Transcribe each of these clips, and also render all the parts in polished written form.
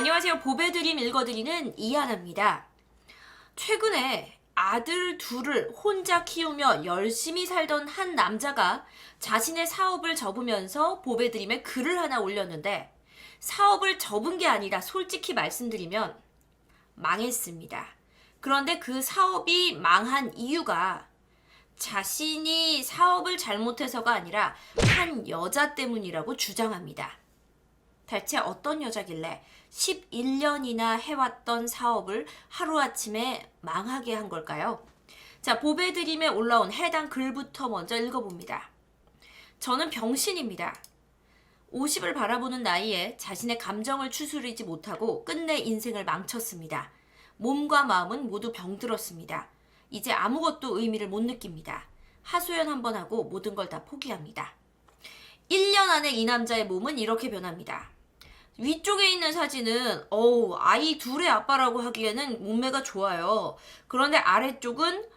안녕하세요. 보배드림 읽어드리는 이하나입니다. 최근에 아들 둘을 혼자 키우며 열심히 살던 한 남자가 자신의 사업을 접으면서 보배드림에 글을 하나 올렸는데, 사업을 접은 게 아니라 솔직히 말씀드리면 망했습니다. 그런데 그 사업이 망한 이유가 자신이 사업을 잘못해서가 아니라 한 여자 때문이라고 주장합니다. 대체 어떤 여자길래 11년이나 해왔던 사업을 하루아침에 망하게 한 걸까요? 자, 보배드림에 올라온 해당 글부터 먼저 읽어봅니다. 저는 병신입니다. 50을 바라보는 나이에 자신의 감정을 추스르지 못하고 끝내 인생을 망쳤습니다. 몸과 마음은 모두 병들었습니다. 이제 아무것도 의미를 못 느낍니다. 하소연 한번 하고 모든 걸 다 포기합니다. 1년 안에 이 남자의 몸은 이렇게 변합니다. 위쪽에 있는 사진은 아이 둘의 아빠라고 하기에는 몸매가 좋아요. 그런데 아래쪽은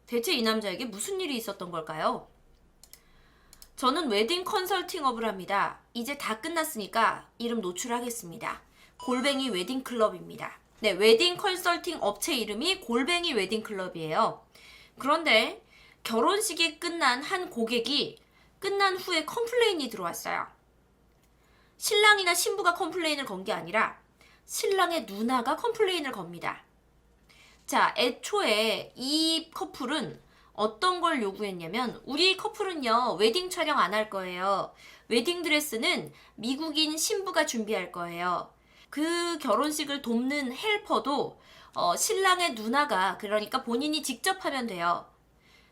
대체 이 남자에게 무슨 일이 있었던 걸까요? 저는 웨딩 컨설팅업을 합니다. 이제 다 끝났으니까 이름 노출하겠습니다. 골뱅이 웨딩클럽입니다. 네, 웨딩 컨설팅 업체 이름이 골뱅이 웨딩클럽이에요. 그런데 결혼식이 끝난 한 고객이 끝난 후에 컴플레인이 들어왔어요. 신랑이나 신부가 컴플레인을 건 게 아니라 신랑의 누나가 컴플레인을 겁니다. 자, 애초에 이 커플은 어떤 걸 요구했냐면, 우리 커플은요 웨딩 촬영 안 할 거예요. 웨딩 드레스는 미국인 신부가 준비할 거예요. 그 결혼식을 돕는 헬퍼도 신랑의 누나가, 그러니까 본인이 직접 하면 돼요.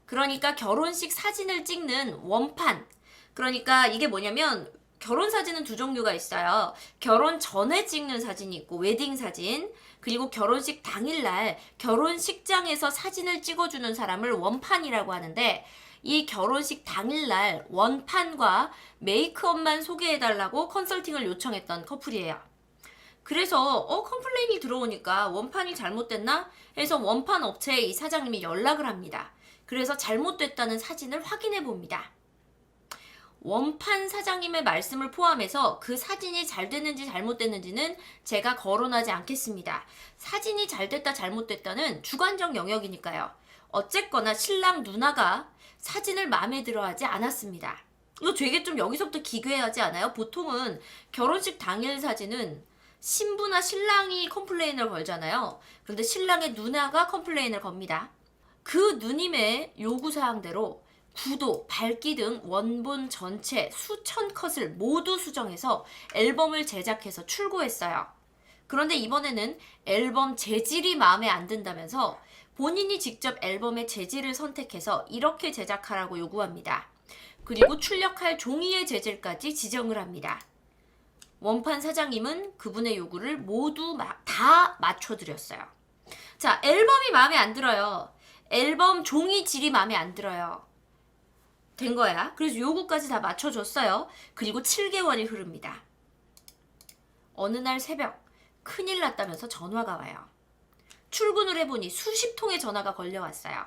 그러니까 결혼식 사진을 찍는 원판, 그러니까 이게 뭐냐면 결혼 사진은 두 종류가 있어요. 결혼 전에 찍는 사진이 있고 웨딩 사진, 그리고 결혼식 당일날 결혼식장에서 사진을 찍어주는 사람을 원판이라고 하는데, 이 결혼식 당일날 원판과 메이크업만 소개해달라고 컨설팅을 요청했던 커플이에요. 그래서 컴플레인이 들어오니까 원판이 잘못됐나 해서 원판 업체에 이 사장님이 연락을 합니다. 그래서 잘못됐다는 사진을 확인해 봅니다. 원판 사장님의 말씀을 포함해서 그 사진이 잘 됐는지 잘못됐는지는 제가 거론하지 않겠습니다. 사진이 잘 됐다 잘못됐다는 주관적 영역이니까요. 어쨌거나 신랑 누나가 사진을 마음에 들어하지 않았습니다. 이거 되게 좀 여기서부터 기괴하지 않아요? 보통은 결혼식 당일 사진은 신부나 신랑이 컴플레인을 걸잖아요. 그런데 신랑의 누나가 컴플레인을 겁니다. 그 누님의 요구사항대로 구도, 밝기 등 원본 전체 수천 컷을 모두 수정해서 앨범을 제작해서 출고했어요. 그런데 이번에는 앨범 재질이 마음에 안 든다면서 본인이 직접 앨범의 재질을 선택해서 이렇게 제작하라고 요구합니다. 그리고 출력할 종이의 재질까지 지정을 합니다. 원판 사장님은 그분의 요구를 모두 다 맞춰드렸어요. 자, 앨범이 마음에 안 들어요. 앨범 종이 질이 마음에 안 들어요. 된 거야. 그래서 요구까지 다 맞춰줬어요. 그리고 7개월이 흐릅니다. 어느 날 새벽 큰일 났다면서 전화가 와요. 출근을 해보니 수십 통의 전화가 걸려왔어요.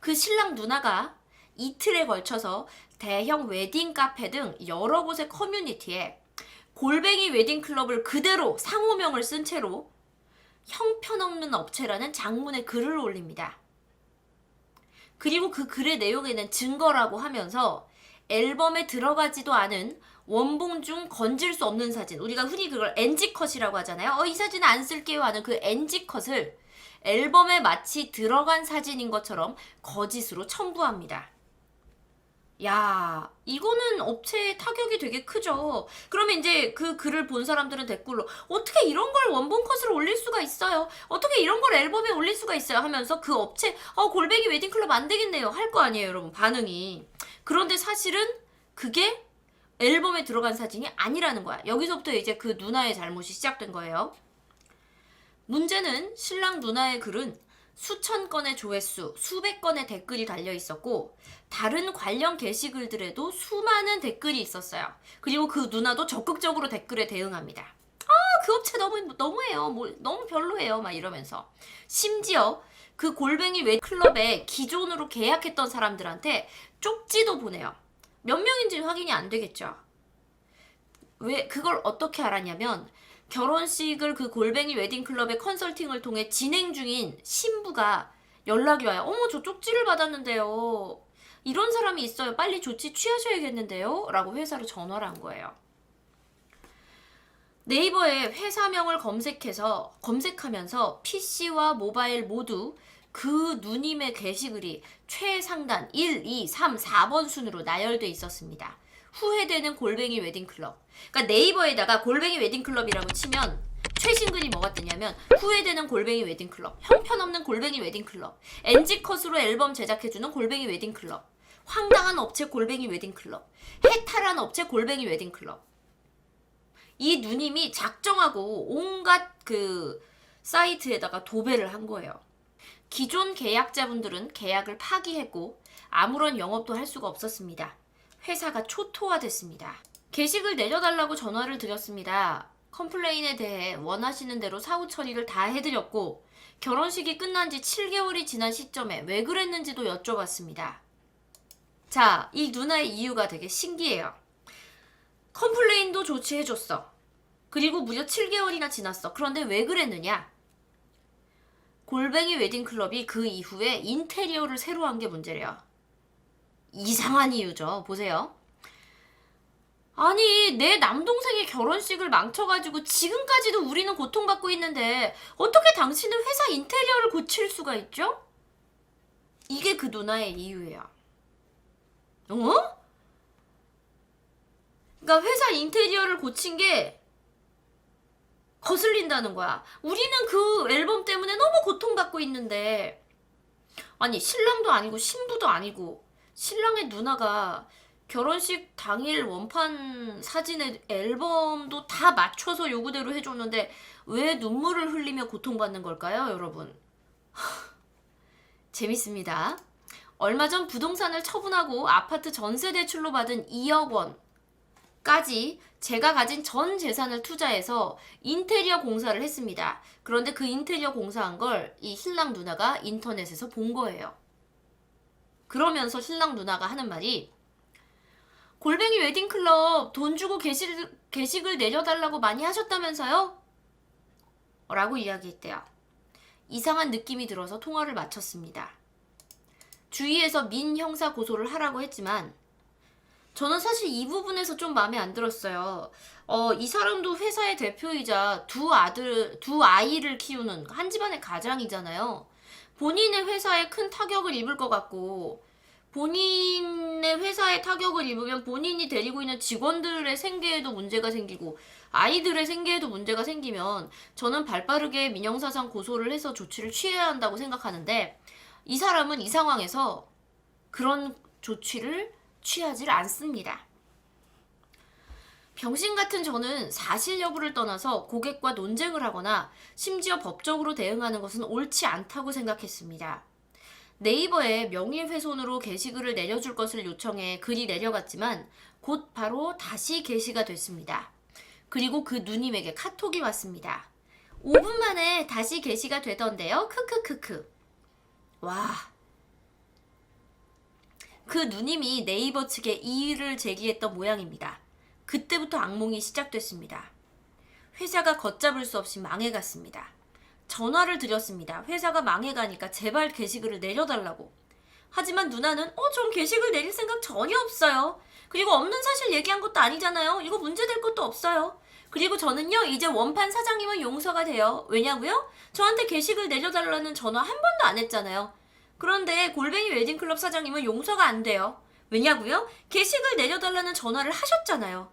그 신랑 누나가 이틀에 걸쳐서 대형 웨딩 카페 등 여러 곳의 커뮤니티에 골뱅이 웨딩클럽을 그대로 상호명을 쓴 채로 형편없는 업체라는 장문의 글을 올립니다. 그리고 그 글의 내용에는 증거라고 하면서 앨범에 들어가지도 않은 원본 중 건질 수 없는 사진, 우리가 흔히 그걸 NG컷이라고 하잖아요. 이 사진 안 쓸게요 하는 그 NG컷을 앨범에 마치 들어간 사진인 것처럼 거짓으로 첨부합니다. 야, 이거는 업체에 타격이 되게 크죠. 그러면 이제 그 글을 본 사람들은 댓글로 어떻게 이런 걸 원본 컷으로 올릴 수가 있어요? 어떻게 이런 걸 앨범에 올릴 수가 있어요? 하면서 그 업체 골뱅이 웨딩클럽 안 되겠네요 할 거 아니에요, 여러분. 반응이. 그런데 사실은 그게 앨범에 들어간 사진이 아니라는 거야. 여기서부터 이제 그 누나의 잘못이 시작된 거예요. 문제는 신랑 누나의 글은 수천 건의 조회수, 수백 건의 댓글이 달려 있었고, 다른 관련 게시글들에도 수많은 댓글이 있었어요. 그리고 그 누나도 적극적으로 댓글에 대응합니다. 그 업체 너무해요. 너무 별로예요. 막 이러면서. 심지어 그 골뱅이 웨딩클럽에 기존으로 계약했던 사람들한테 쪽지도 보내요. 몇 명인지 확인이 안 되겠죠. 왜 그걸 어떻게 알았냐면 결혼식을 그 골뱅이 웨딩클럽의 컨설팅을 통해 진행 중인 신부가 연락이 와요. 어머, 저 쪽지를 받았는데요. 이런 사람이 있어요. 빨리 조치 취하셔야겠는데요. 라고 회사로 전화를 한 거예요. 네이버에 회사명을 검색하면서 PC와 모바일 모두 그 누님의 게시글이 최상단 1, 2, 3, 4번 순으로 나열돼 있었습니다. 후회되는 골뱅이 웨딩클럽. 그러니까 네이버에다가 골뱅이 웨딩클럽이라고 치면 최신 글이 뭐가 뜨냐면 후회되는 골뱅이 웨딩클럽, 형편없는 골뱅이 웨딩클럽, NG컷으로 앨범 제작해주는 골뱅이 웨딩클럽, 황당한 업체 골뱅이 웨딩클럽, 해탈한 업체 골뱅이 웨딩클럽. 이 누님이 작정하고 온갖 그 사이트에다가 도배를 한 거예요. 기존 계약자분들은 계약을 파기했고 아무런 영업도 할 수가 없었습니다. 회사가 초토화됐습니다. 게시글 내려달라고 전화를 드렸습니다. 컴플레인에 대해 원하시는 대로 사후 처리를 다 해드렸고 결혼식이 끝난 지 7개월이 지난 시점에 왜 그랬는지도 여쭤봤습니다. 자, 이 누나의 이유가 되게 신기해요. 컴플레인도 조치해줬어. 그리고 무려 7개월이나 지났어. 그런데 왜 그랬느냐? 골뱅이 웨딩클럽이 그 이후에 인테리어를 새로 한 게 문제래요. 이상한 이유죠. 보세요. 아니, 내 남동생의 결혼식을 망쳐가지고 지금까지도 우리는 고통받고 있는데 어떻게 당신은 회사 인테리어를 고칠 수가 있죠? 이게 그 누나의 이유예요. 어? 그러니까 회사 인테리어를 고친 게 거슬린다는 거야. 우리는 그 앨범 때문에 너무 고통받고 있는데 아니 신랑도 아니고 신부도 아니고 신랑의 누나가 결혼식 당일 원판 사진에 앨범도 다 맞춰서 요구대로 해줬는데 왜 눈물을 흘리며 고통받는 걸까요, 여러분? 재밌습니다. 얼마 전 부동산을 처분하고 아파트 전세 대출로 받은 2억 원까지 제가 가진 전 재산을 투자해서 인테리어 공사를 했습니다. 그런데 그 인테리어 공사한 걸 이 신랑 누나가 인터넷에서 본 거예요. 그러면서 신랑 누나가 하는 말이 골뱅이 웨딩클럽 돈 주고 게시글 내려달라고 많이 하셨다면서요? 라고 이야기했대요. 이상한 느낌이 들어서 통화를 마쳤습니다. 주위에서 민형사 고소를 하라고 했지만 저는 사실 이 부분에서 좀 마음에 안 들었어요. 이 사람도 회사의 대표이자 두 아이를 키우는 한 집안의 가장이잖아요. 본인의 회사에 큰 타격을 입을 것 같고 본인의 회사에 타격을 입으면 본인이 데리고 있는 직원들의 생계에도 문제가 생기고 아이들의 생계에도 문제가 생기면 저는 발빠르게 민형사상 고소를 해서 조치를 취해야 한다고 생각하는데 이 사람은 이 상황에서 그런 조치를 취하지 않습니다. 병신 같은 저는 사실 여부를 떠나서 고객과 논쟁을 하거나 심지어 법적으로 대응하는 것은 옳지 않다고 생각했습니다. 네이버에 명예훼손으로 게시글을 내려줄 것을 요청해 글이 내려갔지만 곧 바로 다시 게시가 됐습니다. 그리고 그 누님에게 카톡이 왔습니다. 5분 만에 다시 게시가 되던데요. 크크크크. 와. 그 누님이 네이버 측에 이의를 제기했던 모양입니다. 그때부터 악몽이 시작됐습니다. 회사가 걷잡을 수 없이 망해갔습니다. 전화를 드렸습니다. 회사가 망해가니까 제발 게시글을 내려달라고. 하지만 누나는 전 게시글 내릴 생각 전혀 없어요. 그리고 없는 사실 얘기한 것도 아니잖아요. 이거 문제될 것도 없어요. 그리고 저는요 이제 원판 사장님은 용서가 돼요. 왜냐고요? 저한테 게시글 내려달라는 전화 한 번도 안 했잖아요. 그런데 골뱅이 웨딩클럽 사장님은 용서가 안 돼요. 왜냐고요? 게시글 내려달라는 전화를 하셨잖아요.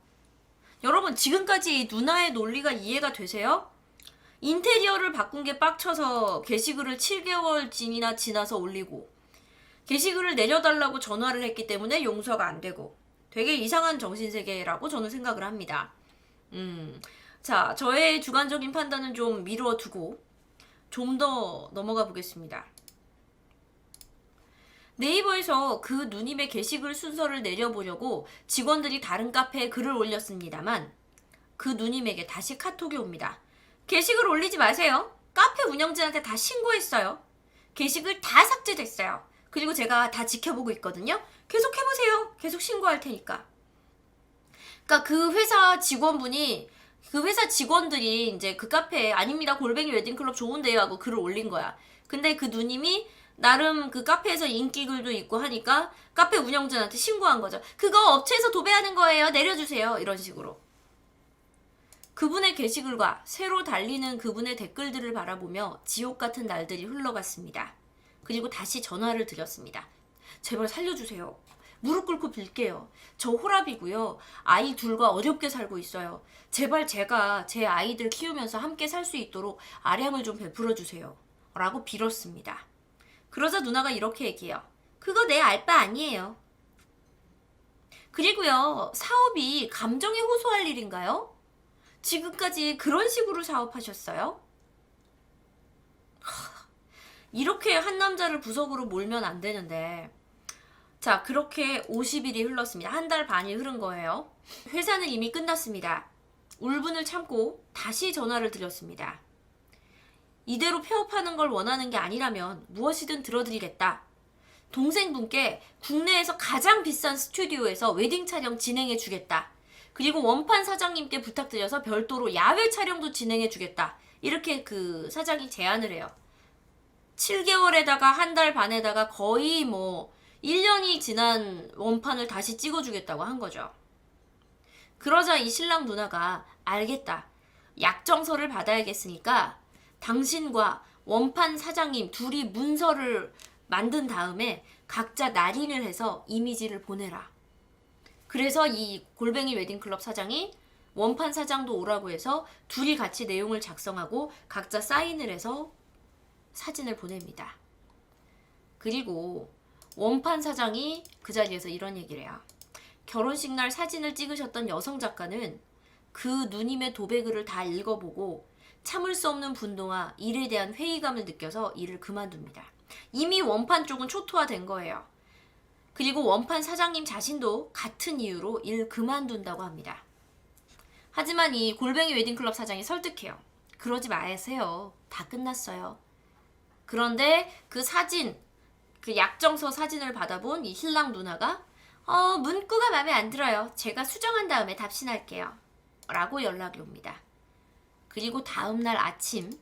여러분 지금까지 이 누나의 논리가 이해가 되세요? 인테리어를 바꾼 게 빡쳐서 게시글을 7개월 지나서 올리고 게시글을 내려달라고 전화를 했기 때문에 용서가 안 되고 되게 이상한 정신세계라고 저는 생각을 합니다. 자, 저의 주관적인 판단은 좀 미루어두고 좀 더 넘어가 보겠습니다. 네이버에서 그 누님의 게시글 순서를 내려보려고 직원들이 다른 카페에 글을 올렸습니다만 그 누님에게 다시 카톡이 옵니다. 게시글 올리지 마세요. 카페 운영진한테 다 신고했어요. 게시글 다 삭제됐어요. 그리고 제가 다 지켜보고 있거든요. 계속 해보세요. 계속 신고할 테니까. 그러니까 그 회사 직원분이 그 회사 직원들이 이제 그 카페에 아닙니다 골뱅이 웨딩클럽 좋은데요 하고 글을 올린 거야. 근데 그 누님이 나름 그 카페에서 인기글도 있고 하니까 카페 운영자한테 신고한 거죠. 그거 업체에서 도배하는 거예요. 내려주세요. 이런 식으로. 그분의 게시글과 새로 달리는 그분의 댓글들을 바라보며 지옥 같은 날들이 흘러갔습니다. 그리고 다시 전화를 드렸습니다. 제발 살려주세요. 무릎 꿇고 빌게요. 저 홀압이고요. 아이 둘과 어렵게 살고 있어요. 제발 제가 제 아이들 키우면서 함께 살 수 있도록 아량을 좀 베풀어 주세요. 라고 빌었습니다. 그러자 누나가 이렇게 얘기해요. 그거 내 알 바 아니에요. 그리고요. 사업이 감정에 호소할 일인가요? 지금까지 그런 식으로 사업하셨어요? 이렇게 한 남자를 구석으로 몰면 안 되는데. 자, 그렇게 50일이 흘렀습니다. 한 달 반이 흐른 거예요. 회사는 이미 끝났습니다. 울분을 참고 다시 전화를 드렸습니다. 이대로 폐업하는 걸 원하는 게 아니라면 무엇이든 들어드리겠다. 동생분께 국내에서 가장 비싼 스튜디오에서 웨딩 촬영 진행해 주겠다. 그리고 원판 사장님께 부탁드려서 별도로 야외 촬영도 진행해 주겠다. 이렇게 그 사장이 제안을 해요. 7개월에다가 한 달 반에다가 거의 뭐 1년이 지난 원판을 다시 찍어주겠다고 한 거죠. 그러자 이 신랑 누나가 알겠다. 약정서를 받아야겠으니까 당신과 원판 사장님 둘이 문서를 만든 다음에 각자 날인을 해서 이미지를 보내라. 그래서 이 골뱅이 웨딩클럽 사장이 원판 사장도 오라고 해서 둘이 같이 내용을 작성하고 각자 사인을 해서 사진을 보냅니다. 그리고 원판 사장이 그 자리에서 이런 얘기를 해요. 결혼식 날 사진을 찍으셨던 여성 작가는 그 누님의 도배글을 다 읽어보고 참을 수 없는 분노와 일에 대한 회의감을 느껴서 일을 그만둡니다. 이미 원판 쪽은 초토화된 거예요. 그리고 원판 사장님 자신도 같은 이유로 일 그만둔다고 합니다. 하지만 이 골뱅이 웨딩클럽 사장이 설득해요. 그러지 마세요. 다 끝났어요. 그런데 그 사진, 그 약정서 사진을 받아본 이 신랑 누나가 문구가 마음에 안 들어요. 제가 수정한 다음에 답신할게요. 라고 연락이 옵니다. 그리고 다음날 아침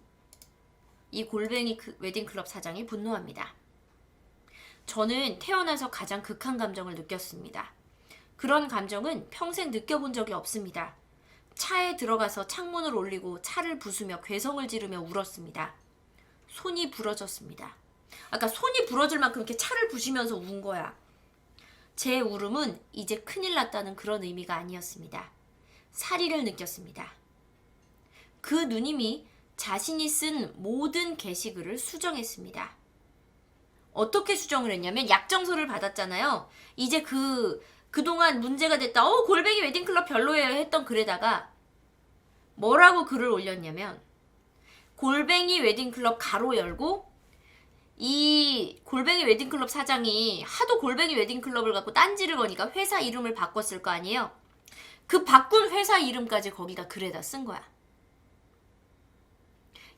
이 골뱅이 웨딩클럽 사장이 분노합니다. 저는 태어나서 가장 극한 감정을 느꼈습니다. 그런 감정은 평생 느껴본 적이 없습니다. 차에 들어가서 창문을 올리고 차를 부수며 괴성을 지르며 울었습니다. 손이 부러졌습니다. 아까 손이 부러질 만큼 이렇게 차를 부시면서 운 거야. 제 울음은 이제 큰일 났다는 그런 의미가 아니었습니다. 사리를 느꼈습니다. 그 누님이 자신이 쓴 모든 게시글을 수정했습니다. 어떻게 수정을 했냐면 약정서를 받았잖아요. 이제 그동안 문제가 됐다. 골뱅이 웨딩클럽 별로예요 했던 글에다가 뭐라고 글을 올렸냐면 골뱅이 웨딩클럽 가로 열고 이 골뱅이 웨딩클럽 사장이 하도 골뱅이 웨딩클럽을 갖고 딴지를 거니까 회사 이름을 바꿨을 거 아니에요. 그 바꾼 회사 이름까지 거기다 글에다 쓴 거야.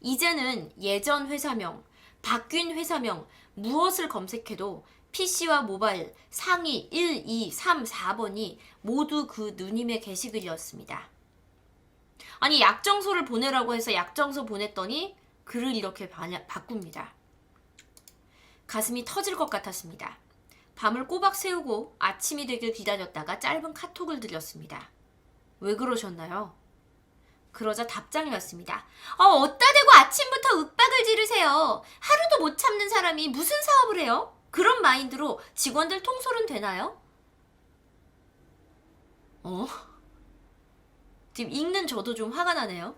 이제는 예전 회사명, 바뀐 회사명 무엇을 검색해도 PC와 모바일 상위 1, 2, 3, 4번이 모두 그 누님의 게시글이었습니다. 아니 약정서를 보내라고 해서 약정서 보냈더니 글을 이렇게 바꿉니다. 가슴이 터질 것 같았습니다. 밤을 꼬박 새우고 아침이 되길 기다렸다가 짧은 카톡을 드렸습니다. 왜 그러셨나요? 그러자 답장이 왔습니다. 어따 대고 아침부터 윽박을 지르세요. 하루도 못 참는 사람이 무슨 사업을 해요? 그런 마인드로 직원들 통솔은 되나요? 지금 읽는 저도 좀 화가 나네요.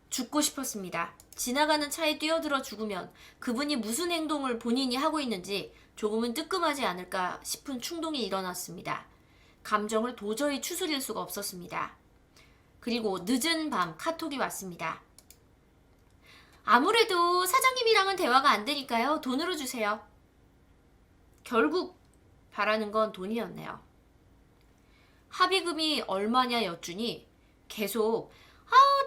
죽고 싶었습니다. 지나가는 차에 뛰어들어 죽으면 그분이 무슨 행동을 본인이 하고 있는지 조금은 뜨끔하지 않을까 싶은 충동이 일어났습니다. 감정을 도저히 추스릴 수가 없었습니다. 그리고 늦은 밤 카톡이 왔습니다. 아무래도 사장님이랑은 대화가 안 되니까요. 돈으로 주세요. 결국 바라는 건 돈이었네요. 합의금이 얼마냐 여쭈니 계속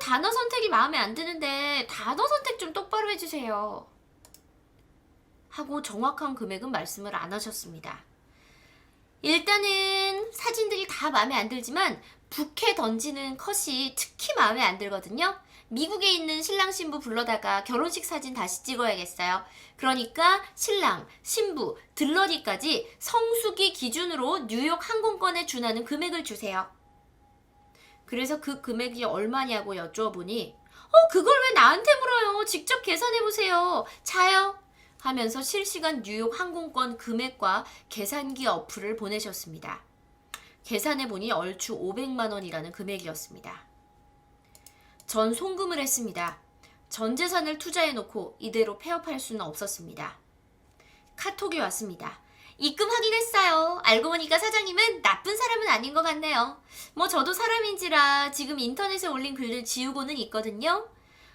단어 선택이 마음에 안 드는데 단어 선택 좀 똑바로 해주세요. 하고 정확한 금액은 말씀을 안 하셨습니다. 일단은 사진들이 다 마음에 안 들지만 부케 던지는 컷이 특히 마음에 안 들거든요. 미국에 있는 신랑 신부 불러다가 결혼식 사진 다시 찍어야겠어요. 그러니까 신랑, 신부, 들러리까지 성수기 기준으로 뉴욕 항공권에 준하는 금액을 주세요. 그래서 그 금액이 얼마냐고 여쭈어보니 그걸 왜 나한테 물어요? 직접 계산해보세요. 자요. 하면서 실시간 뉴욕 항공권 금액과 계산기 어플을 보내셨습니다. 계산해보니 얼추 500만 원이라는 금액이었습니다. 전 송금을 했습니다. 전 재산을 투자해놓고 이대로 폐업할 수는 없었습니다. 카톡이 왔습니다. 입금 확인했어요. 알고 보니까 사장님은 나쁜 사람은 아닌 것 같네요. 뭐 저도 사람인지라 지금 인터넷에 올린 글들 지우고는 있거든요.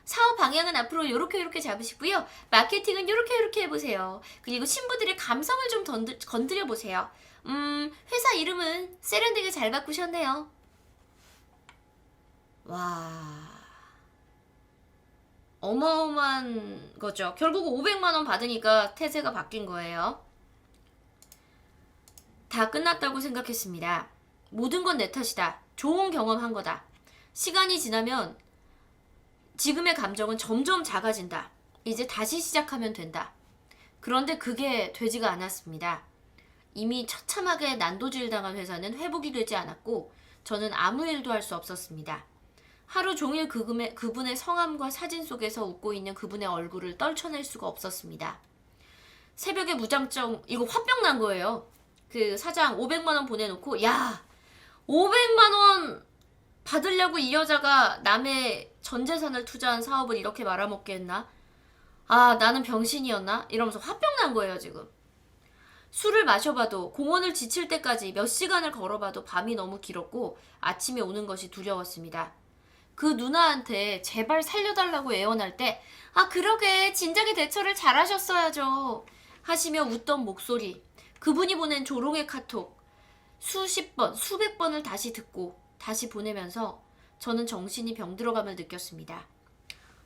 사업 방향은 앞으로 요렇게 잡으시고요. 마케팅은 요렇게 해보세요. 그리고 신부들의 감성을 좀 건드려 보세요. 회사 이름은 세련되게 잘 바꾸셨네요. 와, 어마어마한 거죠. 결국 500만 원 받으니까 태세가 바뀐 거예요. 다 끝났다고 생각했습니다. 모든 건 내 탓이다. 좋은 경험한 거다. 시간이 지나면 지금의 감정은 점점 작아진다. 이제 다시 시작하면 된다. 그런데 그게 되지가 않았습니다. 이미 처참하게 난도질 당한 회사는 회복이 되지 않았고 저는 아무 일도 할 수 없었습니다. 하루 종일 그분의 성함과 사진 속에서 웃고 있는 그분의 얼굴을 떨쳐낼 수가 없었습니다. 새벽에 무장점, 이거 화병 난 거예요. 그 사장 500만 원 보내놓고 야 500만 원 받으려고 이 여자가 남의 전 재산을 투자한 사업을 이렇게 말아먹게 했나? 아, 나는 병신이었나? 이러면서 화병 난 거예요, 지금. 술을 마셔봐도 공원을 지칠 때까지 몇 시간을 걸어봐도 밤이 너무 길었고 아침에 오는 것이 두려웠습니다. 그 누나한테 제발 살려달라고 애원할 때 그러게 진작에 대처를 잘하셨어야죠 하시며 웃던 목소리, 그분이 보낸 조롱의 카톡 수십 번, 수백 번을 다시 듣고 다시 보내면서 저는 정신이 병들어감을 느꼈습니다.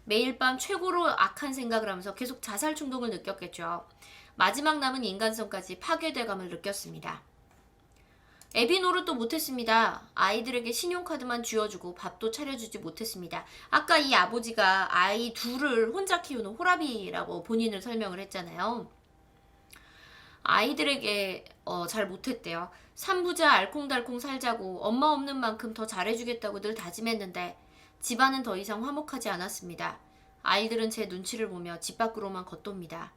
매일 밤 최고로 악한 생각을 하면서 계속 자살 충동을 느꼈겠죠. 마지막 남은 인간성까지 파괴돼감을 느꼈습니다. 애비 노릇도 못했습니다. 아이들에게 신용카드만 쥐어주고 밥도 차려주지 못했습니다. 아까 이 아버지가 아이 둘을 혼자 키우는 호라비라고 본인을 설명을 했잖아요. 아이들에게 잘 못했대요. 삼부자 알콩달콩 살자고 엄마 없는 만큼 더 잘해주겠다고 늘 다짐했는데 집안은 더 이상 화목하지 않았습니다. 아이들은 제 눈치를 보며 집 밖으로만 걷돕니다.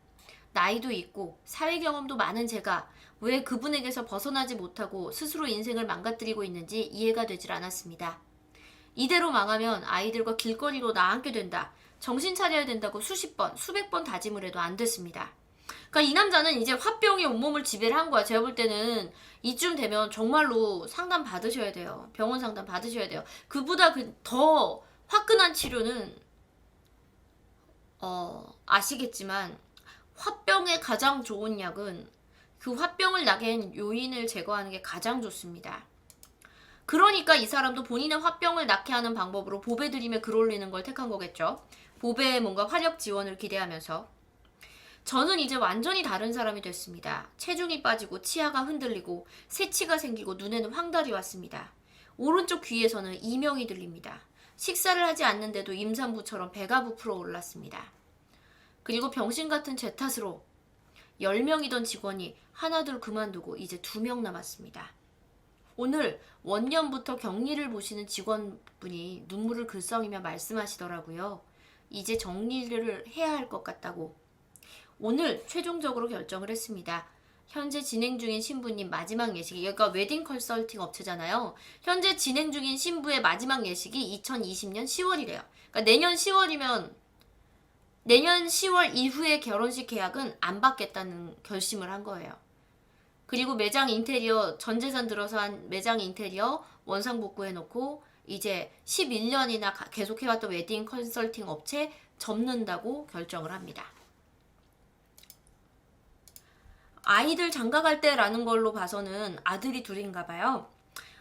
나이도 있고 사회 경험도 많은 제가 왜 그분에게서 벗어나지 못하고 스스로 인생을 망가뜨리고 있는지 이해가 되질 않았습니다. 이대로 망하면 아이들과 길거리로 나앉게 된다. 정신 차려야 된다고 수십 번, 수백 번 다짐을 해도 안 됐습니다. 그러니까 이 남자는 이제 화병이 온몸을 지배를 한 거야. 제가 볼 때는 이쯤 되면 정말로 상담 받으셔야 돼요. 병원 상담 받으셔야 돼요. 그보다 더 화끈한 치료는 아시겠지만 화병에 가장 좋은 약은 그 화병을 나게 한 요인을 제거하는 게 가장 좋습니다. 그러니까 이 사람도 본인의 화병을 낫게 하는 방법으로 보배드림에 글 올리는 걸 택한 거겠죠. 보배에 뭔가 화력 지원을 기대하면서. 저는 이제 완전히 다른 사람이 됐습니다. 체중이 빠지고 치아가 흔들리고 새치가 생기고 눈에는 황달이 왔습니다. 오른쪽 귀에서는 이명이 들립니다. 식사를 하지 않는데도 임산부처럼 배가 부풀어 올랐습니다. 그리고 병신 같은 제 탓으로 10명이던 직원이 하나둘 그만두고 이제 2명 남았습니다. 오늘 원년부터 격리를 보시는 직원분이 눈물을 글썽이며 말씀하시더라고요. 이제 정리를 해야 할 것 같다고. 오늘 최종적으로 결정을 했습니다. 현재 진행 중인 신부님 마지막 예식이, 여기가 웨딩 컨설팅 업체잖아요. 현재 진행 중인 신부의 마지막 예식이 2020년 10월이래요. 그러니까 내년 10월이면 내년 10월 이후의 결혼식 계약은 안 받겠다는 결심을 한 거예요. 그리고 매장 인테리어, 전 재산 들어서 한 매장 인테리어 원상 복구해놓고 이제 11년이나 계속 해왔던 웨딩 컨설팅 업체 접는다고 결정을 합니다. 아이들 장가갈 때라는 걸로 봐서는 아들이 둘인가 봐요.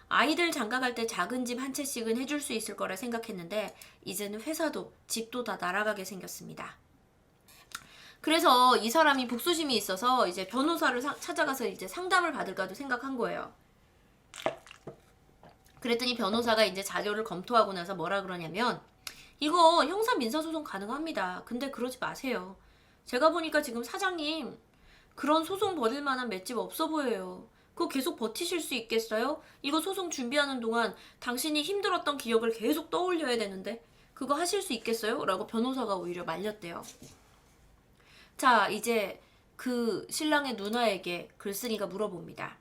아이들 장가갈 때 작은 집 한 채씩은 해줄 수 있을 거라 생각했는데 이제는 회사도 집도 다 날아가게 생겼습니다. 그래서 이 사람이 복수심이 있어서 이제 변호사를 찾아가서 이제 상담을 받을까도 생각한 거예요. 그랬더니 변호사가 이제 자료를 검토하고 나서 뭐라 그러냐면, 이거 형사 민사소송 가능합니다. 근데 그러지 마세요. 제가 보니까 지금 사장님 그런 소송 벌일 만한 맷집 없어 보여요. 그거 계속 버티실 수 있겠어요? 이거 소송 준비하는 동안 당신이 힘들었던 기억을 계속 떠올려야 되는데 그거 하실 수 있겠어요? 라고 변호사가 오히려 말렸대요. 자, 이제 그 신랑의 누나에게 글쓴이가 물어봅니다.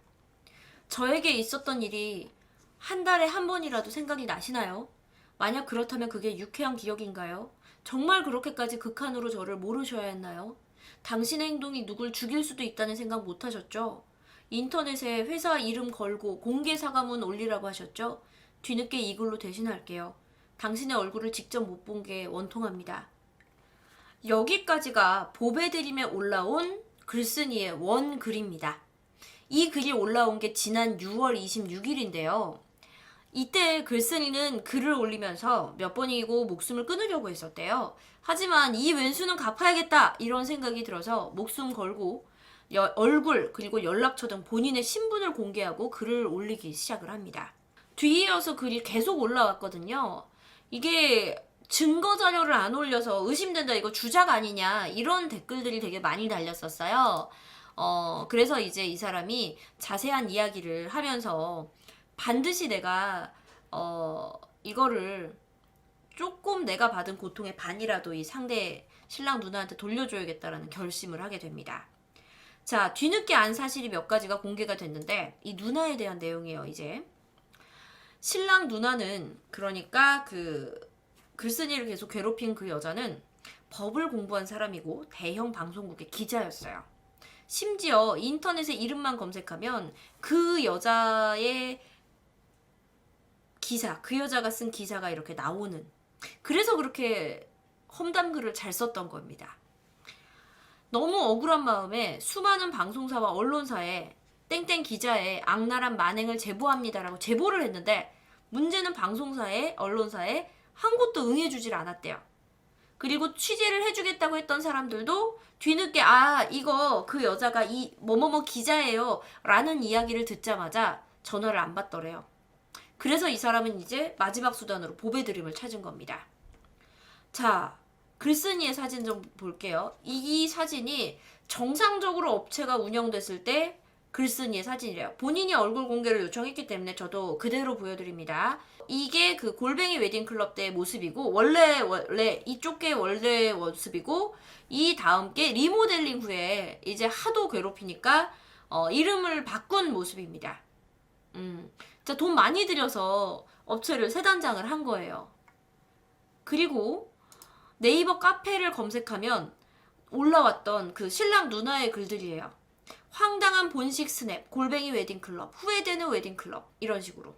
저에게 있었던 일이 한 달에 한 번이라도 생각이 나시나요? 만약 그렇다면 그게 유쾌한 기억인가요? 정말 그렇게까지 극한으로 저를 모르셔야 했나요? 당신의 행동이 누굴 죽일 수도 있다는 생각 못 하셨죠? 인터넷에 회사 이름 걸고 공개 사과문 올리라고 하셨죠? 뒤늦게 이 글로 대신할게요. 당신의 얼굴을 직접 못 본 게 원통합니다. 여기까지가 보배드림에 올라온 글쓴이의 원글입니다. 이 글이 올라온 게 지난 6월 26일인데요. 이때 글쓴이는 글을 올리면서 몇 번이고 목숨을 끊으려고 했었대요. 하지만 이 왼수는 갚아야겠다 이런 생각이 들어서 목숨 걸고 얼굴 그리고 연락처 등 본인의 신분을 공개하고 글을 올리기 시작을 합니다. 뒤이어서 글이 계속 올라왔거든요. 이게 증거 자료를 안 올려서 의심된다, 이거 주작 아니냐, 이런 댓글들이 되게 많이 달렸었어요. 그래서 이제 이 사람이 자세한 이야기를 하면서 반드시 내가 이거를 조금 내가 받은 고통의 반이라도 이 상대 신랑 누나한테 돌려줘야겠다라는 결심을 하게 됩니다. 자, 뒤늦게 안 사실이 몇 가지가 공개가 됐는데 이 누나에 대한 내용이에요. 이제 신랑 누나는, 그러니까 그 글쓴이를 계속 괴롭힌 그 여자는 법을 공부한 사람이고 대형 방송국의 기자였어요. 심지어 인터넷에 이름만 검색하면 그 여자의 기사, 그 여자가 쓴 기사가 이렇게 나오는, 그래서 그렇게 험담글을 잘 썼던 겁니다. 너무 억울한 마음에 수많은 방송사와 언론사에 땡땡 기자의 악랄한 만행을 제보합니다라고 제보를 했는데, 문제는 방송사에 언론사에 한 곳도 응해주질 않았대요. 그리고 취재를 해주겠다고 했던 사람들도 뒤늦게 이거 그 여자가 이 뭐뭐뭐 기자예요 라는 이야기를 듣자마자 전화를 안 받더래요. 그래서 이 사람은 이제 마지막 수단으로 보배드림을 찾은 겁니다. 자, 글쓴이의 사진 좀 볼게요. 이 사진이 정상적으로 업체가 운영됐을 때 글쓴이의 사진이래요. 본인이 얼굴 공개를 요청했기 때문에 저도 그대로 보여드립니다. 이게 그 골뱅이 웨딩클럽 때의 모습이고, 원래 이쪽 게 원래 모습이고, 이 다음 게 리모델링 후에 이제 하도 괴롭히니까 이름을 바꾼 모습입니다. 자, 돈 많이 들여서 업체를 세 단장을 한 거예요. 그리고 네이버 카페를 검색하면 올라왔던 그 신랑 누나의 글들이에요. 황당한 본식 스냅, 골뱅이 웨딩클럽, 후회되는 웨딩클럽, 이런 식으로.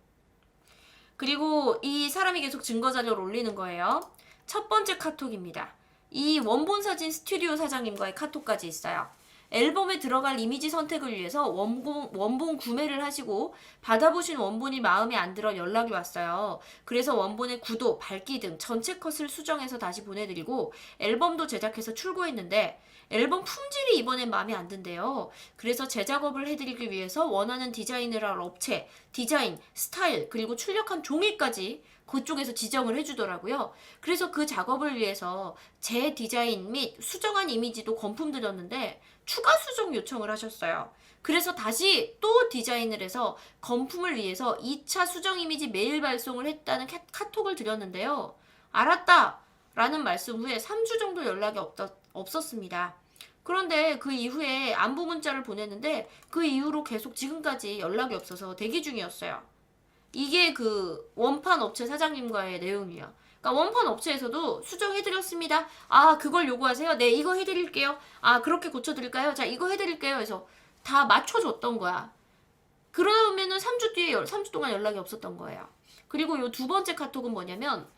그리고 이 사람이 계속 증거자료를 올리는 거예요. 첫 번째 카톡입니다. 이 원본 사진 스튜디오 사장님과의 카톡까지 있어요. 앨범에 들어갈 이미지 선택을 위해서 원본 구매를 하시고 받아보신 원본이 마음에 안 들어 연락이 왔어요. 그래서 원본의 구도, 밝기 등 전체 컷을 수정해서 다시 보내드리고 앨범도 제작해서 출고했는데 앨범 품질이 이번엔 마음에 안 든대요. 그래서 재작업을 해드리기 위해서 원하는 디자인을 할 업체, 디자인, 스타일, 그리고 출력한 종이까지 그쪽에서 지정을 해주더라고요. 그래서 그 작업을 위해서 제 디자인 및 수정한 이미지도 건품드렸는데 추가 수정 요청을 하셨어요. 그래서 다시 또 디자인을 해서 건품을 위해서 2차 수정 이미지 메일 발송을 했다는 카톡을 드렸는데요. 알았다! 라는 말씀 후에 3주 정도 연락이 없었습니다. 그런데 그 이후에 안부 문자를 보냈는데 그 이후로 계속 지금까지 연락이 없어서 대기 중이었어요. 이게 그 원판 업체 사장님과의 내용이에요. 그러니까 원판 업체에서도 수정해드렸습니다. 그걸 요구하세요? 네, 이거 해드릴게요. 그렇게 고쳐드릴까요? 자, 이거 해드릴게요. 해서 다 맞춰줬던 거야. 그러면은 3주 동안 연락이 없었던 거예요. 그리고 요 두 번째 카톡은 뭐냐면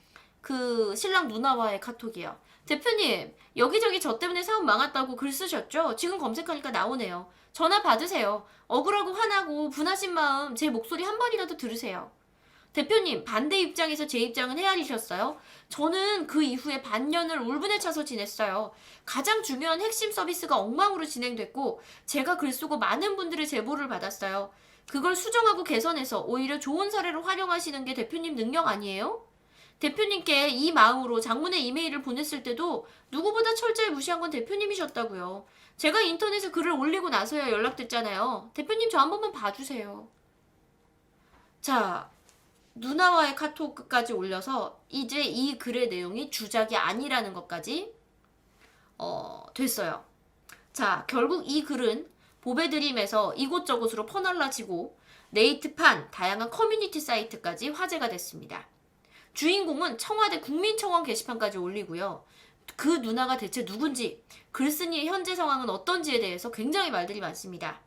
그 신랑 누나와의 카톡이에요. 대표님, 여기저기 저 때문에 사업 망했다고 글 쓰셨죠? 지금 검색하니까 나오네요. 전화 받으세요. 억울하고 화나고 분하신 마음 제 목소리 한 번이라도 들으세요. 대표님, 반대 입장에서 제 입장은 헤아리셨어요? 저는 그 이후에 반년을 울분에 차서 지냈어요. 가장 중요한 핵심 서비스가 엉망으로 진행됐고 제가 글 쓰고 많은 분들의 제보를 받았어요. 그걸 수정하고 개선해서 오히려 좋은 사례로 활용하시는 게 대표님 능력 아니에요? 대표님께 이 마음으로 장문의 이메일을 보냈을 때도 누구보다 철저히 무시한 건 대표님이셨다고요. 제가 인터넷에 글을 올리고 나서야 연락됐잖아요. 대표님 저 한 번만 봐주세요. 자, 누나와의 카톡까지 올려서 이제 이 글의 내용이 주작이 아니라는 것까지 됐어요. 자, 결국 이 글은 보배드림에서 이곳저곳으로 퍼날라지고 네이트판, 다양한 커뮤니티 사이트까지 화제가 됐습니다. 주인공은 청와대 국민청원 게시판까지 올리고요. 그 누나가 대체 누군지, 글쓴이의 현재 상황은 어떤지에 대해서 굉장히 말들이 많습니다.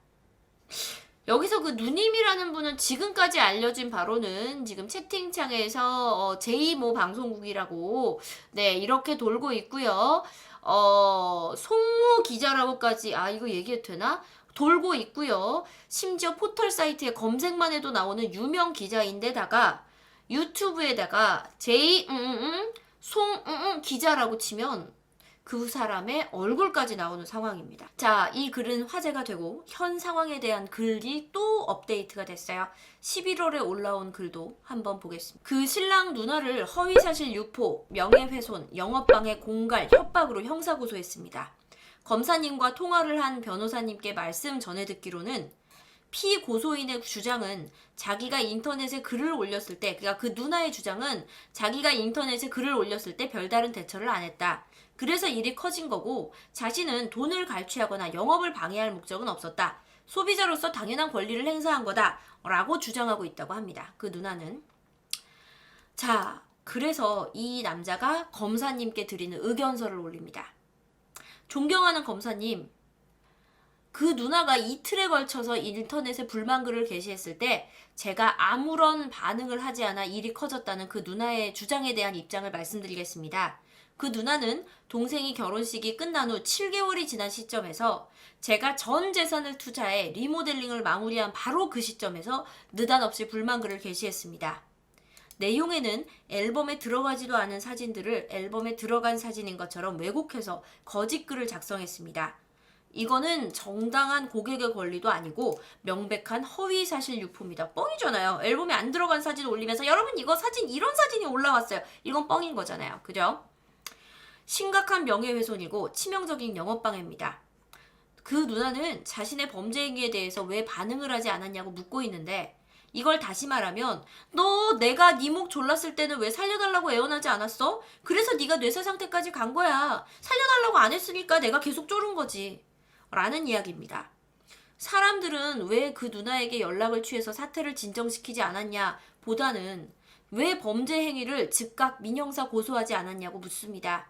여기서 그 누님이라는 분은 지금까지 알려진 바로는 지금 채팅창에서 제2모 방송국이라고 네 이렇게 돌고 있고요. 송무 기자라고까지 이거 얘기해도 되나? 돌고 있고요. 심지어 포털 사이트에 검색만 해도 나오는 유명 기자인데다가 유튜브에다가 기자라고 치면 그 사람의 얼굴까지 나오는 상황입니다. 자, 이 글은 화제가 되고 현 상황에 대한 글이 또 업데이트가 됐어요. 11월에 올라온 글도 한번 보겠습니다. 그 신랑 누나를 허위사실 유포, 명예훼손, 영업방해 공갈, 협박으로 형사고소했습니다. 검사님과 통화를 한 변호사님께 말씀 전해 듣기로는 피고소인의 주장은 자기가 인터넷에 글을 올렸을 때, 그러니까 그 누나의 주장은 자기가 인터넷에 글을 올렸을 때 별다른 대처를 안 했다. 그래서 일이 커진 거고 자신은 돈을 갈취하거나 영업을 방해할 목적은 없었다. 소비자로서 당연한 권리를 행사한 거다. 라고 주장하고 있다고 합니다. 그 누나는. 자, 그래서 이 남자가 검사님께 드리는 의견서를 올립니다. 존경하는 검사님, 그 누나가 이틀에 걸쳐서 인터넷에 불만글을 게시했을 때 제가 아무런 반응을 하지 않아 일이 커졌다는 그 누나의 주장에 대한 입장을 말씀드리겠습니다. 그 누나는 동생이 결혼식이 끝난 후 7개월이 지난 시점에서 제가 전 재산을 투자해 리모델링을 마무리한 바로 그 시점에서 느닷없이 불만글을 게시했습니다. 내용에는 앨범에 들어가지도 않은 사진들을 앨범에 들어간 사진인 것처럼 왜곡해서 거짓글을 작성했습니다. 이거는 정당한 고객의 권리도 아니고 명백한 허위사실 유포입니다. 뻥이잖아요. 앨범에 안 들어간 사진 올리면서 여러분 이거 사진 이런 사진이 올라왔어요. 이건 뻥인 거잖아요. 그죠? 심각한 명예훼손이고 치명적인 영업방해입니다. 그 누나는 자신의 범죄 행위에 대해서 왜 반응을 하지 않았냐고 묻고 있는데 이걸 다시 말하면 너 내가 네 목 졸랐을 때는 왜 살려달라고 애원하지 않았어? 그래서 네가 뇌사 상태까지 간 거야. 살려달라고 안 했으니까 내가 계속 쫄은 거지. 라는 이야기입니다. 사람들은 왜 그 누나에게 연락을 취해서 사태를 진정시키지 않았냐 보다는 왜 범죄 행위를 즉각 민형사 고소하지 않았냐고 묻습니다.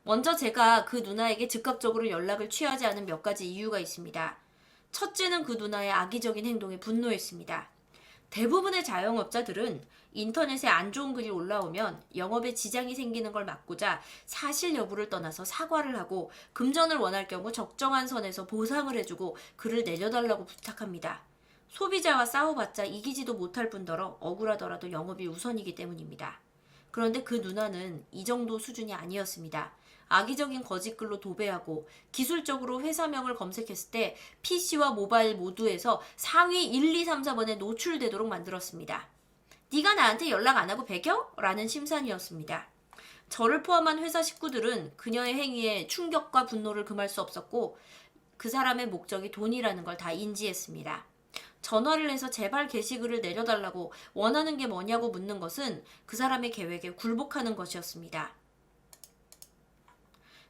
먼저 제가 그 누나에게 즉각적으로 연락을 취하지 않은 몇 가지 이유가 있습니다. 첫째는 그 누나의 악의적인 행동에 분노했습니다. 대부분의 자영업자들은 인터넷에 안 좋은 글이 올라오면 영업에 지장이 생기는 걸 막고자 사실 여부를 떠나서 사과를 하고 금전을 원할 경우 적정한 선에서 보상을 해주고 글을 내려달라고 부탁합니다. 소비자와 싸워봤자 이기지도 못할 뿐더러 억울하더라도 영업이 우선이기 때문입니다. 그런데 그 누나는 이 정도 수준이 아니었습니다. 악의적인 거짓글로 도배하고 기술적으로 회사명을 검색했을 때 PC와 모바일 모두에서 상위 1, 2, 3, 4번에 노출되도록 만들었습니다. 네가 나한테 연락 안 하고 배겨? 라는 심산이었습니다. 저를 포함한 회사 식구들은 그녀의 행위에 충격과 분노를 금할 수 없었고 그 사람의 목적이 돈이라는 걸 다 인지했습니다. 전화를 해서 제발 게시글을 내려달라고 원하는 게 뭐냐고 묻는 것은 그 사람의 계획에 굴복하는 것이었습니다.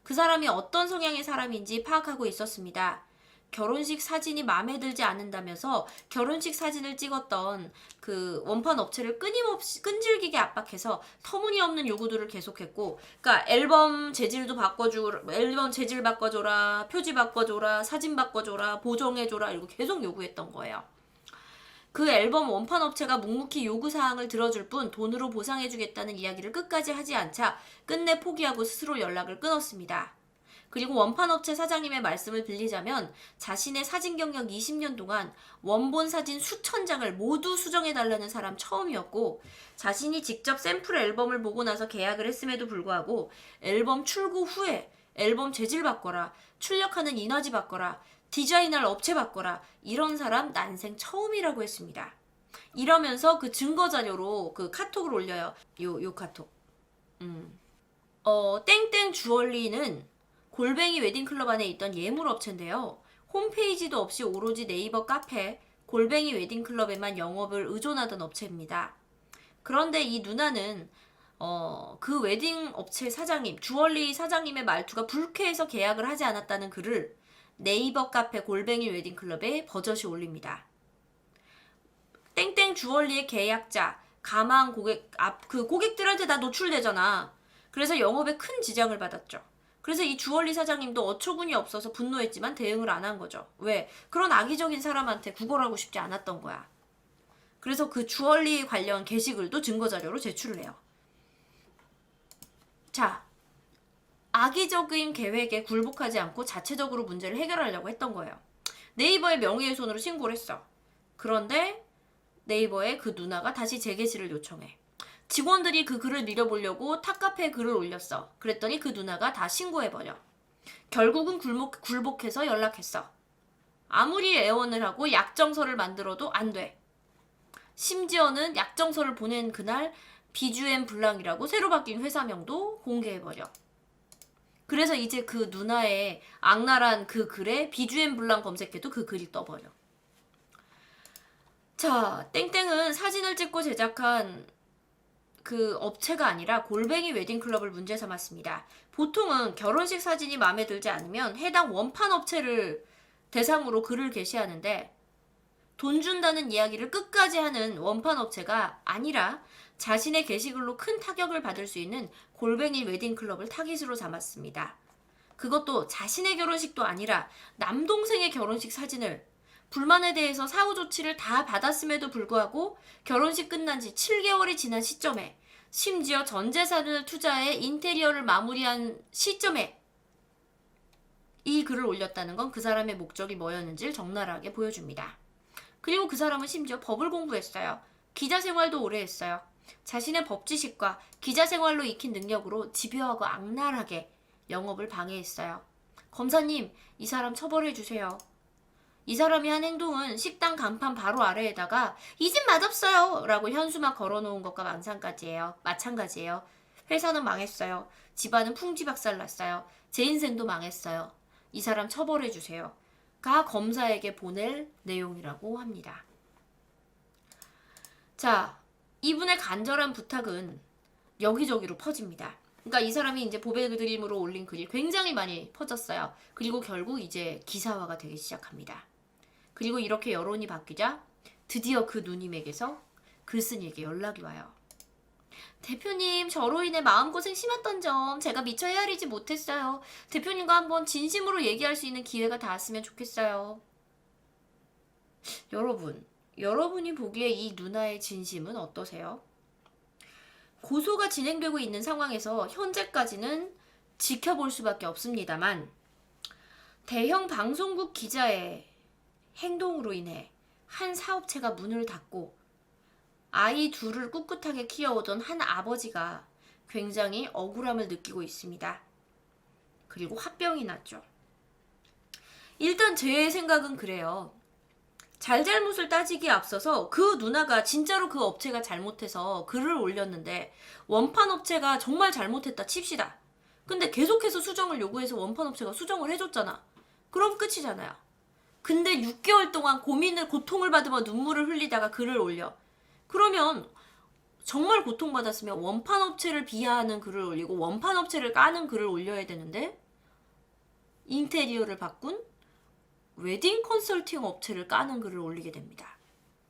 그 사람이 어떤 성향의 사람인지 파악하고 있었습니다. 결혼식 사진이 마음에 들지 않는다면서 결혼식 사진을 찍었던 그 원판 업체를 끊임없이 끈질기게 압박해서 터무니없는 요구들을 계속했고, 그러니까 앨범 재질 바꿔줘라, 표지 바꿔줘라, 사진 바꿔줘라, 보정해줘라 이러고 계속 요구했던 거예요. 그 앨범 원판 업체가 묵묵히 요구사항을 들어줄 뿐 돈으로 보상해주겠다는 이야기를 끝까지 하지 않자 끝내 포기하고 스스로 연락을 끊었습니다. 그리고 원판업체 사장님의 말씀을 빌리자면 자신의 사진 경력 20년 동안 원본 사진 수천 장을 모두 수정해달라는 사람 처음이었고, 자신이 직접 샘플 앨범을 보고 나서 계약을 했음에도 불구하고 앨범 출고 후에 앨범 재질 바꿔라, 출력하는 인화지 바꿔라, 디자인할 업체 바꿔라, 이런 사람 난생 처음이라고 했습니다. 이러면서 그 증거 자료로 그 카톡을 올려요. 요 카톡. 땡땡 주얼리는 골뱅이 웨딩클럽 안에 있던 예물업체인데요. 홈페이지도 없이 오로지 네이버 카페 골뱅이 웨딩클럽에만 영업을 의존하던 업체입니다. 그런데 이 누나는 그 웨딩 업체 사장님, 주얼리 사장님의 말투가 불쾌해서 계약을 하지 않았다는 글을 네이버 카페 골뱅이 웨딩클럽에 버젓이 올립니다. 땡땡 주얼리의 계약자, 가망 고객, 그 고객들한테 다 노출되잖아. 그래서 영업에 큰 지장을 받았죠. 그래서 이 주얼리 사장님도 어처구니 없어서 분노했지만 대응을 안 한 거죠. 왜? 그런 악의적인 사람한테 구걸하고 싶지 않았던 거야. 그래서 그 주얼리 관련 게시글도 증거자료로 제출을 해요. 자, 악의적인 계획에 굴복하지 않고 자체적으로 문제를 해결하려고 했던 거예요. 네이버에 명예훼손으로 신고를 했어. 그런데 네이버에 그 누나가 다시 재게시를 요청해. 직원들이 그 글을 밀어보려고 탑카페에 글을 올렸어. 그랬더니 그 누나가 다 신고해버려. 결국은 굴복해서 연락했어. 아무리 애원을 하고 약정서를 만들어도 안 돼. 심지어는 약정서를 보낸 그날 비주엠 블랑이라고 새로 바뀐 회사명도 공개해버려. 그래서 이제 그 누나의 악랄한 그 글에 비주엠 블랑 검색해도 그 글이 떠버려. 자, 땡땡은 사진을 찍고 제작한 그 업체가 아니라 골뱅이 웨딩클럽을 문제 삼았습니다. 보통은 결혼식 사진이 마음에 들지 않으면 해당 원판 업체를 대상으로 글을 게시하는데, 돈 준다는 이야기를 끝까지 하는 원판 업체가 아니라 자신의 게시글로 큰 타격을 받을 수 있는 골뱅이 웨딩클럽을 타깃으로 삼았습니다. 그것도 자신의 결혼식도 아니라 남동생의 결혼식 사진을, 불만에 대해서 사후 조치를 다 받았음에도 불구하고 결혼식 끝난 지 7개월이 지난 시점에, 심지어 전 재산을 투자해 인테리어를 마무리한 시점에 이 글을 올렸다는 건 그 사람의 목적이 뭐였는지를 적나라하게 보여줍니다. 그리고 그 사람은 심지어 법을 공부했어요. 기자 생활도 오래 했어요. 자신의 법 지식과 기자 생활로 익힌 능력으로 집요하고 악랄하게 영업을 방해했어요. 검사님, 이 사람 처벌해 주세요. 이 사람이 한 행동은 식당 간판 바로 아래에다가 이 집 맛없어요 라고 현수막 걸어놓은 것과 마찬가지예요. 회사는 망했어요. 집안은 풍지박살 났어요. 제 인생도 망했어요. 이 사람 처벌해 주세요. 가 검사에게 보낼 내용이라고 합니다. 자, 이분의 간절한 부탁은 여기저기로 퍼집니다. 그러니까 이 사람이 이제 보배드림으로 올린 글이 굉장히 많이 퍼졌어요. 그리고 결국 이제 기사화가 되기 시작합니다. 그리고 이렇게 여론이 바뀌자 드디어 그 누님에게서 글쓴이에게 연락이 와요. 대표님, 저로 인해 마음고생 심했던 점 제가 미처 헤아리지 못했어요. 대표님과 한번 진심으로 얘기할 수 있는 기회가 닿았으면 좋겠어요. 여러분이 보기에 이 누나의 진심은 어떠세요? 고소가 진행되고 있는 상황에서 현재까지는 지켜볼 수밖에 없습니다만, 대형 방송국 기자의 행동으로 인해 한 사업체가 문을 닫고 아이 둘을 꿋꿋하게 키워오던 한 아버지가 굉장히 억울함을 느끼고 있습니다. 그리고 화병이 났죠. 일단 제 생각은 그래요. 잘잘못을 따지기에 앞서서 그 누나가 진짜로 그 업체가 잘못해서 글을 올렸는데 원판 업체가 정말 잘못했다 칩시다. 근데 계속해서 수정을 요구해서 원판 업체가 수정을 해줬잖아. 그럼 끝이잖아요. 근데 6개월 동안 고통을 받으며 눈물을 흘리다가 글을 올려. 그러면 정말 고통받았으면 원판 업체를 비하하는 글을 올리고 원판 업체를 까는 글을 올려야 되는데, 인테리어를 바꾼 웨딩 컨설팅 업체를 까는 글을 올리게 됩니다.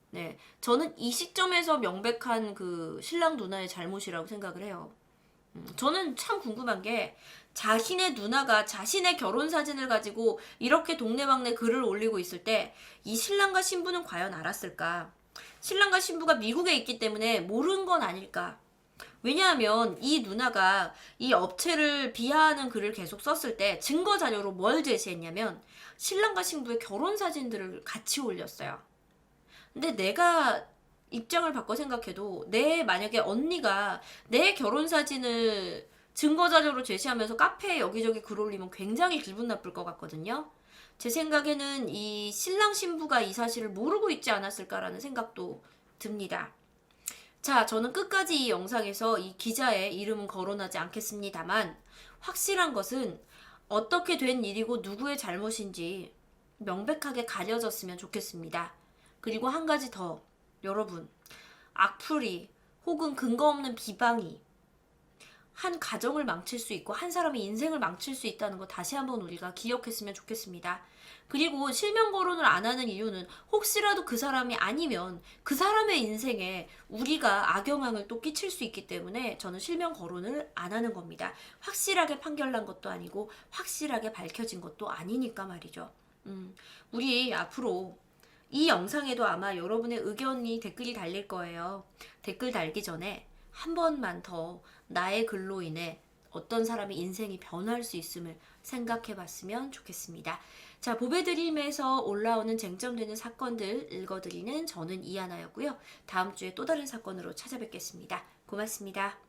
네, 저는 이 시점에서 명백한 그 신랑 누나의 잘못이라고 생각을 해요. 저는 참 궁금한 게, 자신의 누나가 자신의 결혼 사진을 가지고 이렇게 동네방네 글을 올리고 있을 때 이 신랑과 신부는 과연 알았을까? 신랑과 신부가 미국에 있기 때문에 모르는 건 아닐까? 왜냐하면 이 누나가 이 업체를 비하하는 글을 계속 썼을 때 증거 자료로 뭘 제시했냐면 신랑과 신부의 결혼 사진들을 같이 올렸어요. 근데 내가 입장을 바꿔 생각해도 내 만약에 언니가 내 결혼 사진을 증거 자료로 제시하면서 카페에 여기저기 글 올리면 굉장히 기분 나쁠 것 같거든요. 제 생각에는 이 신랑 신부가 이 사실을 모르고 있지 않았을까라는 생각도 듭니다. 자, 저는 끝까지 이 영상에서 이 기자의 이름은 거론하지 않겠습니다만 확실한 것은 어떻게 된 일이고 누구의 잘못인지 명백하게 가려졌으면 좋겠습니다. 그리고 한 가지 더, 여러분, 악플이 혹은 근거 없는 비방이 한 가정을 망칠 수 있고 한 사람의 인생을 망칠 수 있다는 거 다시 한번 우리가 기억했으면 좋겠습니다. 그리고 실명 거론을 안 하는 이유는 혹시라도 그 사람이 아니면 그 사람의 인생에 우리가 악영향을 또 끼칠 수 있기 때문에 저는 실명 거론을 안 하는 겁니다. 확실하게 판결난 것도 아니고 확실하게 밝혀진 것도 아니니까 말이죠. 우리 앞으로 이 영상에도 아마 여러분의 의견이 댓글이 달릴 거예요. 댓글 달기 전에 한 번만 더 나의 글로 인해 어떤 사람의 인생이 변할 수 있음을 생각해 봤으면 좋겠습니다. 자, 보배드림에서 올라오는 쟁점되는 사건들 읽어드리는 저는 이하나였고요. 다음 주에 또 다른 사건으로 찾아뵙겠습니다. 고맙습니다.